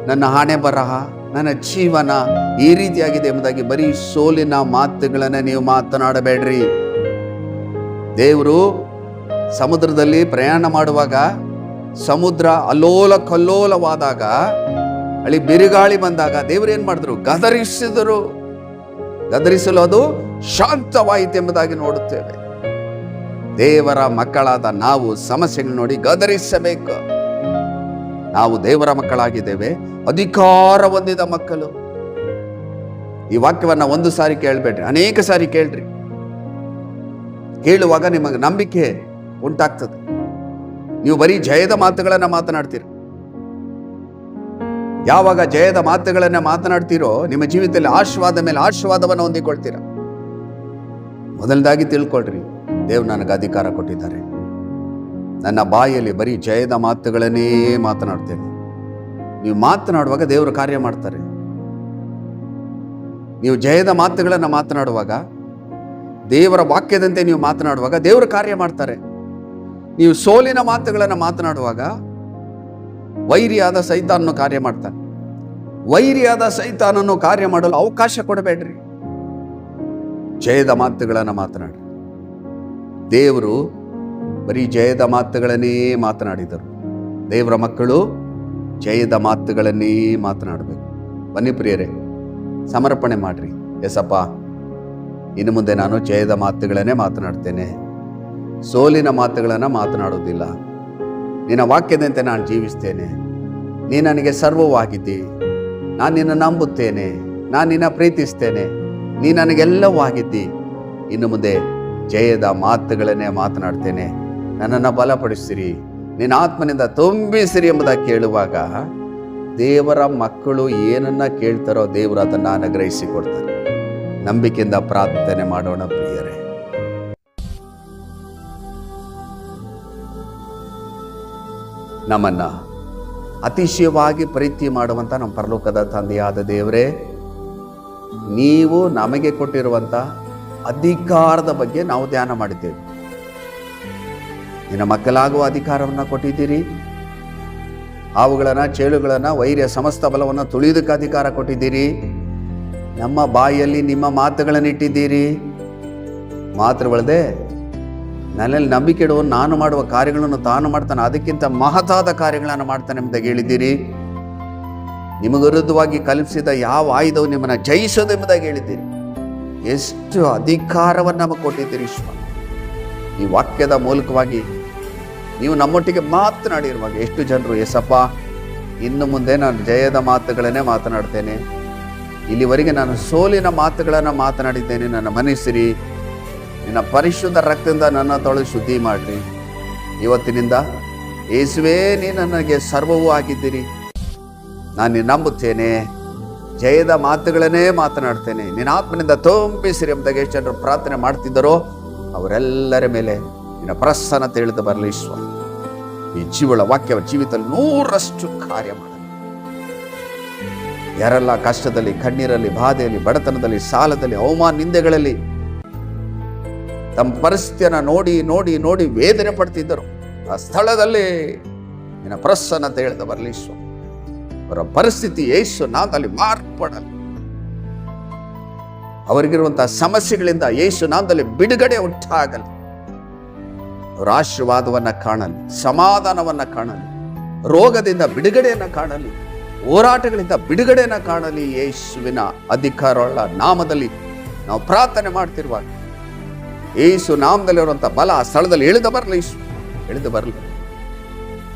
ನನ್ನ ಹಣೆ ಬರಹ, ನನ್ನ ಜೀವನ ಈ ರೀತಿಯಾಗಿದೆ ಎಂಬುದಾಗಿ ಬರೀ ಸೋಲಿನ ಮಾತುಗಳನ್ನು ನೀವು ಮಾತನಾಡಬೇಡ್ರಿ. ದೇವರು ಸಮುದ್ರದಲ್ಲಿ ಪ್ರಯಾಣ ಮಾಡುವಾಗ, ಸಮುದ್ರ ಅಲ್ಲೋಲ ಕಲ್ಲೋಲವಾದಾಗ, ಅಲ್ಲಿ ಬಿರುಗಾಳಿ ಬಂದಾಗ ದೇವರು ಏನ್ ಮಾಡಿದ್ರು? ಗದರಿಸಿದರು. ಗದರಿಸಲು ಅದು ಶಾಂತವಾಯಿತು ಎಂಬುದಾಗಿ ನೋಡುತ್ತೇವೆ. ದೇವರ ಮಕ್ಕಳಾದ ನಾವು ಸಮಸ್ಯೆಗಳು ನೋಡಿ ಗದರಿಸಬೇಕು. ನಾವು ದೇವರ ಮಕ್ಕಳಾಗಿದ್ದೇವೆ, ಅಧಿಕಾರ ಹೊಂದಿದ ಮಕ್ಕಳು. ಈ ವಾಕ್ಯವನ್ನ ಒಂದು ಸಾರಿ ಕೇಳಬೇಡ್ರಿ, ಅನೇಕ ಸಾರಿ ಕೇಳ್ರಿ. ಕೇಳುವಾಗ ನಿಮಗೆ ನಂಬಿಕೆ ಉಂಟಾಗ್ತದೆ. ನೀವು ಬರೀ ಜಯದ ಮಾತುಗಳನ್ನು ಮಾತನಾಡ್ತೀರಿ. ಯಾವಾಗ ಜಯದ ಮಾತುಗಳನ್ನು ಮಾತನಾಡ್ತೀರೋ ನಿಮ್ಮ ಜೀವಿತದಲ್ಲಿ ಆಶೀರ್ವಾದ ಮೇಲೆ ಆಶೀರ್ವಾದವನ್ನು ಹೊಂದಿಕೊಳ್ತೀರ. ಮೊದಲದಾಗಿ ತಿಳ್ಕೊಳ್ರಿ, ದೇವ್ರು ನನಗೆ ಅಧಿಕಾರ ಕೊಟ್ಟಿದ್ದಾರೆ. ನನ್ನ ಬಾಯಲ್ಲಿ ಬರೀ ಜಯದ ಮಾತುಗಳನ್ನೇ ಮಾತನಾಡ್ತೇನೆ. ನೀವು ಮಾತನಾಡುವಾಗ ದೇವರು ಕಾರ್ಯ ಮಾಡ್ತಾರೆ. ನೀವು ಜಯದ ಮಾತುಗಳನ್ನು ಮಾತನಾಡುವಾಗ, ದೇವರ ವಾಕ್ಯದಂತೆ ನೀವು ಮಾತನಾಡುವಾಗ ದೇವರು ಕಾರ್ಯ ಮಾಡ್ತಾರೆ. ನೀವು ಸೋಲಿನ ಮಾತುಗಳನ್ನು ಮಾತನಾಡುವಾಗ ವೈರಿಯಾದ ಸೈತಾನನ್ನು ಕಾರ್ಯ ಮಾಡ್ತಾನೆ. ವೈರಿಯಾದ ಸೈತಾನನ್ನು ಕಾರ್ಯ ಮಾಡಲು ಅವಕಾಶ ಕೊಡಬೇಡ್ರಿ. ಜಯದ ಮಾತುಗಳನ್ನು ಮಾತನಾಡಿ. ದೇವರು ಬರೀ ಜಯದ ಮಾತುಗಳನ್ನೇ ಮಾತನಾಡಿದರು. ದೇವರ ಮಕ್ಕಳು ಜಯದ ಮಾತುಗಳನ್ನೇ ಮಾತನಾಡಬೇಕು. ಬನ್ನಿ ಪ್ರಿಯರೇ, ಸಮರ್ಪಣೆ ಮಾಡ್ರಿ. ಎಸಪ್ಪ, ಇನ್ನು ಮುಂದೆ ನಾನು ಜಯದ ಮಾತುಗಳನ್ನೇ ಮಾತನಾಡ್ತೇನೆ, ಸೋಲಿನ ಮಾತುಗಳನ್ನು ಮಾತನಾಡೋದಿಲ್ಲ. ನಿನ್ನ ವಾಕ್ಯದಂತೆ ನಾನು ಜೀವಿಸ್ತೇನೆ. ನೀ ನನಗೆ ಸರ್ವವಾಗಿದ್ದಿ. ನಾನು ನಿನ್ನ ನಂಬುತ್ತೇನೆ, ನಾನು ನಿನ್ನ ಪ್ರೀತಿಸ್ತೇನೆ, ನೀ ನನಗೆಲ್ಲವೂ ಆಗಿದ್ದಿ. ಇನ್ನು ಮುಂದೆ ಜಯದ ಮಾತುಗಳನ್ನೇ ಮಾತನಾಡ್ತೇನೆ. ನನ್ನನ್ನು ಬಲಪಡಿಸಿರಿ, ನಿನ್ನ ಆತ್ಮನಿಂದ ತುಂಬಿಸಿರಿ ಎಂಬುದಾಗಿ ಕೇಳುವಾಗ ದೇವರ ಮಕ್ಕಳು ಏನನ್ನ ಕೇಳ್ತಾರೋ ದೇವರು ಅದನ್ನು ಅನುಗ್ರಹಿಸಿಕೊಡ್ತಾರೆ. ನಂಬಿಕೆಯಿಂದ ಪ್ರಾರ್ಥನೆ ಮಾಡೋಣ ಪ್ರಿಯರೇ. ನಮ್ಮನ್ನ ಅತಿಶಯವಾಗಿ ಪ್ರೀತಿ ಮಾಡುವಂತ ನಮ್ಮ ಪರಲೋಕದ ತಂದೆಯಾದ ದೇವರೇ, ನೀವು ನಮಗೆ ಕೊಟ್ಟಿರುವಂತ ಅಧಿಕಾರದ ಬಗ್ಗೆ ನಾವು ಧ್ಯಾನ ಮಾಡಿದ್ದೇವೆ. ನಿನ್ನ ಮಕ್ಕಳಾಗುವ ಅಧಿಕಾರವನ್ನು ಕೊಟ್ಟಿದ್ದೀರಿ. ಹಾವುಗಳನ್ನು, ಚೇಳುಗಳನ್ನು, ವೈರ್ಯ ಸಮಸ್ತ ಬಲವನ್ನು ತುಳಿಯೋದಕ್ಕೆ ಅಧಿಕಾರ ಕೊಟ್ಟಿದ್ದೀರಿ. ನಮ್ಮ ಬಾಯಲ್ಲಿ ನಿಮ್ಮ ಮಾತುಗಳನ್ನು ಇಟ್ಟಿದ್ದೀರಿ. ಮಾತುಗಳದೆ ನನ್ನಲ್ಲಿ ನಂಬಿಕೆ ಇಡುವ ನಾನು ಮಾಡುವ ಕಾರ್ಯಗಳನ್ನು ತಾನು ಮಾಡ್ತಾನೆ, ಅದಕ್ಕಿಂತ ಮಹತ್ತಾದ ಕಾರ್ಯಗಳನ್ನು ಮಾಡ್ತಾನೆ ಎಂಬುದಾಗಿ ಹೇಳಿದ್ದೀರಿ. ನಿಮಗೆ ವಿರುದ್ಧವಾಗಿ ಕಲ್ಪಿಸಿದ ಯಾವ ಆಯುಧವು ನಿಮ್ಮನ್ನು ಜಯಿಸೋದೆಂಬುದಾಗಿ ಹೇಳಿದ್ದೀರಿ. ಎಷ್ಟು ಅಧಿಕಾರವನ್ನು ನಮಗೆ ಕೊಟ್ಟಿದ್ದೀರಿ ಸ್ವಾಮಿ. ಈ ವಾಕ್ಯದ ಮೂಲಕವಾಗಿ ನೀವು ನಮ್ಮೊಟ್ಟಿಗೆ ಮಾತನಾಡಿರುವಾಗ ಎಷ್ಟು ಜನರು, ಎಸಪ್ಪ, ಇನ್ನು ಮುಂದೆ ನಾನು ಜಯದ ಮಾತುಗಳನ್ನೇ ಮಾತನಾಡ್ತೇನೆ, ಇಲ್ಲಿವರೆಗೆ ನಾನು ಸೋಲಿನ ಮಾತುಗಳನ್ನು ಮಾತನಾಡಿದ್ದೇನೆ, ನನ್ನ ಮನಸ್ಸಿರಿ, ನಿನ್ನ ಪರಿಶುದ್ಧ ರಕ್ತದಿಂದ ನನ್ನ ತೊಳೆದು ಶುದ್ಧಿ ಮಾಡಿರಿ. ಇವತ್ತಿನಿಂದ ಯೇಸುವೇ ನೀ ನನಗೆ ಸರ್ವವೂ ಆಗಿದ್ದೀರಿ, ನಾನು ನಂಬುತ್ತೇನೆ, ಜಯದ ಮಾತುಗಳನ್ನೇ ಮಾತನಾಡ್ತೇನೆ, ನಿನ್ನ ಆತ್ಮನಿಂದ ತುಂಬಿಸಿರಿ ಎಂಬುದಾಗಿ ಎಷ್ಟು ಜನರು ಪ್ರಾರ್ಥನೆ ಮಾಡ್ತಿದ್ದರೋ ಅವರೆಲ್ಲರ ಮೇಲೆ ನಿನ್ನ ಪ್ರಸನ್ನತೆ ಇಳಿದು ಬರಲಿ ಸ್ವಾಮಿ. ಈ ಜೀವಳ ವಾಕ್ಯವ ಜೀವಿತದಲ್ಲಿ 100% ಕಾರ್ಯ ಮಾಡಲಿ. ಯಾರೆಲ್ಲ ಕಷ್ಟದಲ್ಲಿ, ಕಣ್ಣೀರಲ್ಲಿ, ಬಾಧೆಯಲ್ಲಿ, ಬಡತನದಲ್ಲಿ, ಸಾಲದಲ್ಲಿ, ಅವಮಾನ, ನಿಂದೆಗಳಲ್ಲಿ ತಮ್ಮ ಪರಿಸ್ಥಿತಿಯನ್ನು ನೋಡಿ ನೋಡಿ ನೋಡಿ ವೇದನೆ ಪಡ್ತಿದ್ದರು, ಆ ಸ್ಥಳದಲ್ಲಿ ನಿನ್ನ ಪ್ರಸನ್ನತೆ ಇಳಿದು ಬರಲಿ ಸ್ವಾಮಿ. ಅವರ ಪರಿಸ್ಥಿತಿ ಯೇಸು ನಾಮದಲ್ಲಿ ಮಾರ್ಪಡಲಿ. ಅವರಿಗಿರುವಂತಹ ಸಮಸ್ಯೆಗಳಿಂದ ಯೇಸು ನಾಮದಲ್ಲಿ ಬಿಡುಗಡೆ ಉಂಟಾಗಲಿ. ಅವರ ಆಶೀರ್ವಾದವನ್ನ ಕಾಣಲಿ, ಸಮಾಧಾನವನ್ನ ಕಾಣಲಿ, ರೋಗದಿಂದ ಬಿಡುಗಡೆಯನ್ನ ಕಾಣಲಿ, ಹೋರಾಟಗಳಿಂದ ಬಿಡುಗಡೆಯನ್ನ ಕಾಣಲಿ. ಯೇಸುವಿನ ಅಧಿಕಾರವುಳ್ಳ ನಾಮದಲ್ಲಿ ನಾವು ಪ್ರಾರ್ಥನೆ ಮಾಡ್ತಿರುವಾಗ ಯೇಸು ನಾಮದಲ್ಲಿರುವಂಥ ಬಲ ಆ ಸ್ಥಳದಲ್ಲಿ ಇಳಿದು ಬರಲಿ, ಇಳಿದು ಬರಲಿ.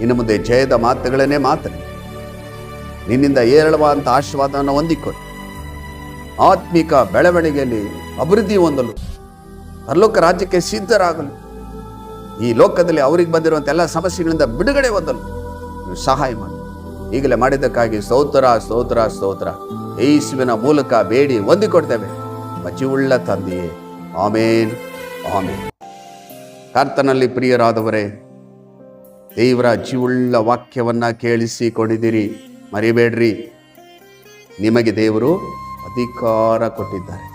ಇನ್ನು ಮುಂದೆ ಜಯದ ಮಾತುಗಳನ್ನೇ ಮಾತಲಿ. ನಿನ್ನಿಂದ ಏರಳುವಂಥ ಆಶೀರ್ವಾದವನ್ನು ಹೊಂದಿಕೊಂಡು ಆತ್ಮಿಕ ಬೆಳವಣಿಗೆಯಲ್ಲಿ ಅಭಿವೃದ್ಧಿ ಹೊಂದಲು, ಪರಲೋಕ ರಾಜ್ಯಕ್ಕೆ ಸಿದ್ಧರಾಗಲು, ಈ ಲೋಕದಲ್ಲಿ ಅವರಿಗೆ ಬಂದಿರುವಂಥ ಎಲ್ಲ ಸಮಸ್ಯೆಗಳಿಂದ ಬಿಡುಗಡೆ ಹೊಂದಲು ನೀವು ಸಹಾಯ ಮಾಡಿ. ಈಗಲೇ ಮಾಡಿದ್ದಕ್ಕಾಗಿ ಸ್ತೋತ್ರ ಸ್ತೋತ್ರ ಸ್ತೋತ್ರ. ಯೇಸುವಿನ ಮೂಲಕ ಬೇಡಿ ಹೊಂದಿಕೊಡ್ತೇವೆ ಜೀವವುಳ್ಳ ತಂದೆಯೇ, ಆಮೇನ್ ಆಮೇನ್. ಕರ್ತನಲ್ಲಿ ಪ್ರಿಯರಾದವರೇ, ದೇವರ ಜೀವವುಳ್ಳ ವಾಕ್ಯವನ್ನ ಕೇಳಿಸಿಕೊಂಡಿದ್ದೀರಿ. ಮರಿಬೇಡ್ರಿ, ನಿಮಗೆ ದೇವರು ಅಧಿಕಾರ ಕೊಟ್ಟಿದ್ದಾರೆ.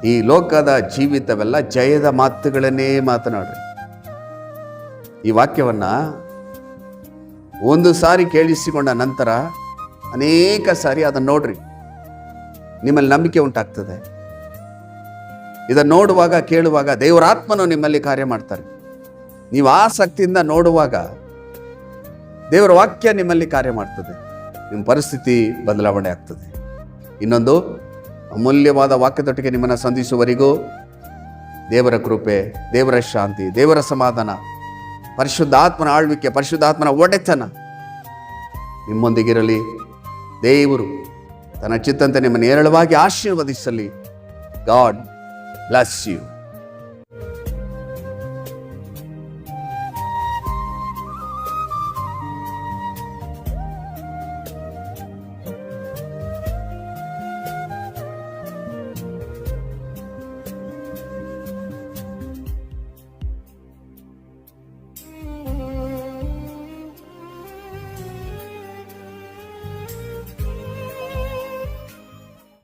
ಈ ಲೋಕದ ಜೀವಿತವೆಲ್ಲ ಜಯದ ಮಾತುಗಳನ್ನೇ ಮಾತನಾಡ್ರಿ. ಈ ವಾಕ್ಯವನ್ನ ಒಂದು ಸಾರಿ ಕೇಳಿಸಿಕೊಂಡ ನಂತರ ಅನೇಕ ಸಾರಿ ಅದನ್ನು ನೋಡ್ರಿ, ನಿಮ್ಮಲ್ಲಿ ನಂಬಿಕೆ ಉಂಟಾಗ್ತದೆ. ಇದನ್ನು ನೋಡುವಾಗ, ಕೇಳುವಾಗ ದೇವರಾತ್ಮನು ನಿಮ್ಮಲ್ಲಿ ಕಾರ್ಯ ಮಾಡ್ತಾರೆ. ನೀವು ಆಸಕ್ತಿಯಿಂದ ನೋಡುವಾಗ ದೇವರ ವಾಕ್ಯ ನಿಮ್ಮಲ್ಲಿ ಕಾರ್ಯ ಮಾಡ್ತದೆ. ನಿಮ್ಮ ಪರಿಸ್ಥಿತಿ ಬದಲಾವಣೆ ಆಗ್ತದೆ. ಇನ್ನೊಂದು ಅಮೂಲ್ಯವಾದ ವಾಕ್ಯದೊಟ್ಟಿಗೆ ನಿಮ್ಮನ್ನು ಸಂಧಿಸುವವರೆಗೂ ದೇವರ ಕೃಪೆ, ದೇವರ ಶಾಂತಿ, ದೇವರ ಸಮಾಧಾನ, ಪರಿಶುದ್ಧಾತ್ಮನ ಆಳ್ವಿಕೆ, ಪರಿಶುದ್ಧಾತ್ಮನ ಒಡೆತನ ನಿಮ್ಮೊಂದಿಗಿರಲಿ. ದೇವರು ತನ್ನ ಚಿತ್ತಂತೆ ನಿಮ್ಮನ್ನು ಹೇರಳವಾಗಿ ಆಶೀರ್ವದಿಸಲಿ. God bless you.